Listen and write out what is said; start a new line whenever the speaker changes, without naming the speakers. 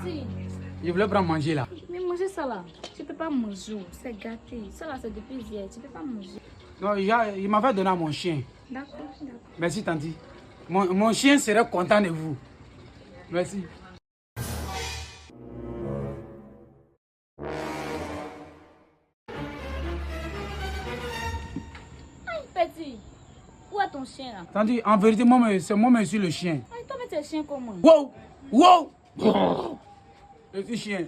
Petit.
Je voulais prendre manger là.
Mais manger ça là, tu peux pas manger, c'est gâté. Ça là, c'est depuis hier, tu peux pas manger.
Non, il m'avait donné à mon chien.
D'accord, d'accord.
Merci, Tanti. Mon chien serait content de vous. Merci.
Aïe, petit. Où est ton chien là?
Tanti, en vérité, c'est moi, monsieur le chien.
Aïe, toi, mais t'es chien comment?
Wow! Wow! Je suis chien.